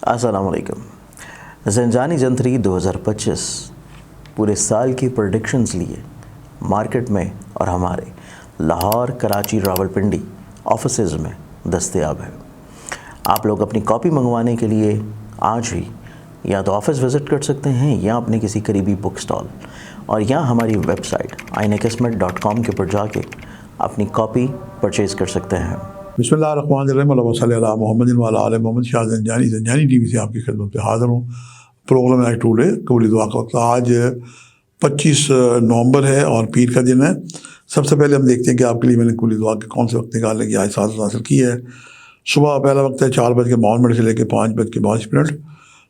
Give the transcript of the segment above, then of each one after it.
السلام علیکم۔ زنجانی جنتری 2025 پورے سال کی پریڈکشنز لیے مارکیٹ میں اور ہمارے لاہور، کراچی، راولپنڈی آفیسز میں دستیاب ہے۔ آپ لوگ اپنی کاپی منگوانے کے لیے آج ہی یا تو آفس وزٹ کر سکتے ہیں یا اپنے کسی قریبی بک سٹال، اور یا ہماری ویب سائٹ ainakismat.com کے پر جا کے اپنی کاپی پرچیز کر سکتے ہیں۔ بسم اللہ الرحمن الرحیم، اللہم صلی علی محمد وعلی آل محمد۔ شاہ زنجانی ٹی وی سے آپ کی خدمت پہ حاضر ہوں۔ پروگرام ہے ٹوڈے قبولی دعا کا وقت۔ آج 25 نومبر ہے اور پیر کا دن ہے۔ سب سے پہلے ہم دیکھتے ہیں کہ آپ کے لیے میں نے قبولی دعا کے کون سے وقت نکالنے کی آج ساتھ حاصل کی ہے۔ صبح پہلا وقت ہے 4:52 سے لے کے 5:22۔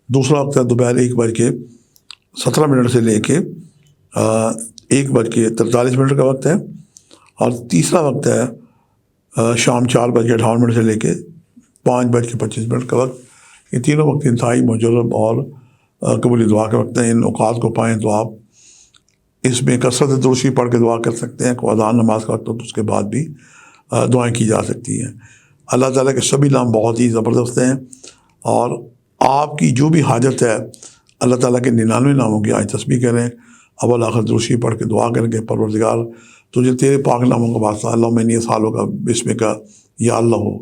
دوسرا وقت ہے دوپہر 1:17 سے لے کے 1:43 کا وقت ہے، اور تیسرا وقت ہے شام 4:58 سے لے کے 5:25 کا وقت۔ یہ تینوں وقت انتہائی مجرب اور قبولی دعا کے وقت ہیں۔ ان اوقات کو پائیں تو آپ اس میں کثرت درشی پڑھ کے دعا کر سکتے ہیں۔ اذان نماز کا وقت ہو تو اس کے بعد بھی دعائیں کی جا سکتی ہیں۔ اللہ تعالیٰ کے سبھی نام بہت ہی زبردست ہیں، اور آپ کی جو بھی حاجت ہے اللہ تعالیٰ کے 99 ناموں کی آج تسبیح کریں، اول آخر درشی پڑھ کے دعا کریں کہ پروردگار تجھے تیرے پاک ناموں کا واسطہ، اللہ میں سالوں کا بسم کا یا اللہ ہو،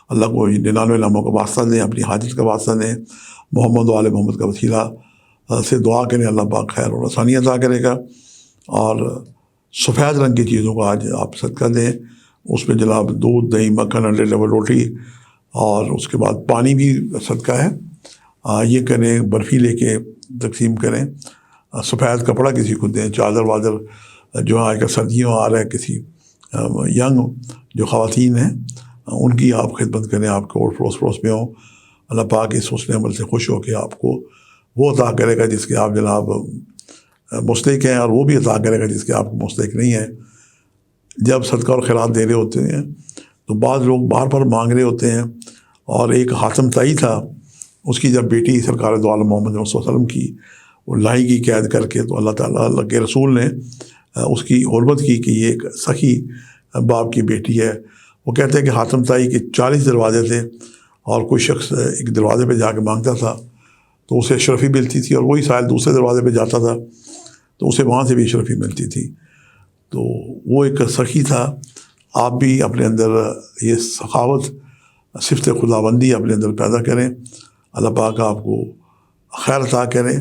اللہ کو 99 ناموں کا واسطہ دیں، اپنی حاجت کا واسطہ دیں، محمد و آل محمد کا وسیلہ سے دعا کریں، اللہ پاک خیر اور آسانی عطا کرے گا۔ اور سفید رنگ کی چیزوں کو آج آپ صدقہ دیں، اس میں جناب دودھ، دہی، مکھن، انڈے، ڈبل روٹی، اور اس کے بعد پانی بھی صدقہ ہے، یہ کریں۔ برفی لے کے تقسیم کریں، سفید کپڑا کسی کو دیں، چادر وادر جو آج کل سردیوں آ رہا ہے، کسی ینگ جو خواتین ہیں ان کی آپ خدمت کریں، آپ کو پڑوس میں ہوں۔ اللہ پاک اس حسن عمل سے خوش ہو کے آپ کو وہ عطا کرے گا جس کے آپ جناب مستحق ہیں، اور وہ بھی عطا کرے گا جس کے آپ مستحق نہیں ہیں۔ جب صدقہ اور خیرات دے رہے ہوتے ہیں تو بعض لوگ بار بار مانگ رہے ہوتے ہیں، اور ایک حاتم طائی تھا، اس کی جب بیٹی سرکار دو عالم محمد صلی اللہ علیہ وسلم کی وہ لائی کی قید کر کے، تو اللہ تعالیٰ، اللہ کے رسول نے اس کی حرمت کی کہ یہ ایک سخی باپ کی بیٹی ہے۔ وہ کہتے ہیں کہ حاتم طائی کے 40 دروازے تھے، اور کوئی شخص ایک دروازے پہ جا کے مانگتا تھا تو اسے اشرفی ملتی تھی، اور وہی سائل دوسرے دروازے پہ جاتا تھا تو اسے وہاں سے بھی اشرفی ملتی تھی۔ تو وہ ایک سخی تھا۔ آپ بھی اپنے اندر یہ سخاوت، صفت خداوندی اپنے اندر پیدا کریں، اللہ پاک آپ کو خیر عطا کریں۔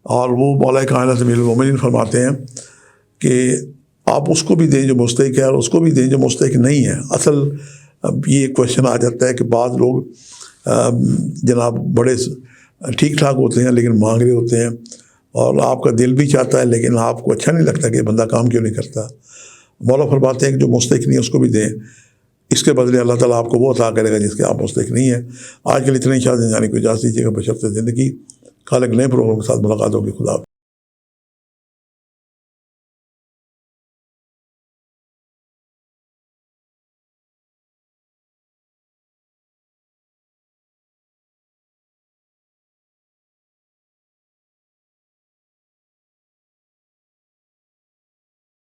اور وہ مولا کائنات امیر المومنین فرماتے ہیں کہ آپ اس کو بھی دیں جو مستحق ہے، اور اس کو بھی دیں جو مستحق نہیں ہے۔ اصل یہ کویشچن آ جاتا ہے کہ بعض لوگ جناب بڑے ٹھیک ٹھاک ہوتے ہیں لیکن مانگ رہے ہوتے ہیں، اور آپ کا دل بھی چاہتا ہے لیکن آپ کو اچھا نہیں لگتا کہ بندہ کام کیوں نہیں کرتا۔ مولا فرماتے ہیں کہ جو مستحق نہیں ہے اس کو بھی دیں، اس کے بدلے اللہ تعالیٰ آپ کو وہ عطا کرے گا جس کے آپ مستحق نہیں ہیں۔ آج کے لیے اتنے شاہ زنجانی کو اجازت دیجیے گا، بشرط زندگی۔ کل ایک نئے پروگرام کے ساتھ ملاقات ہوگی۔ خدا حافظ۔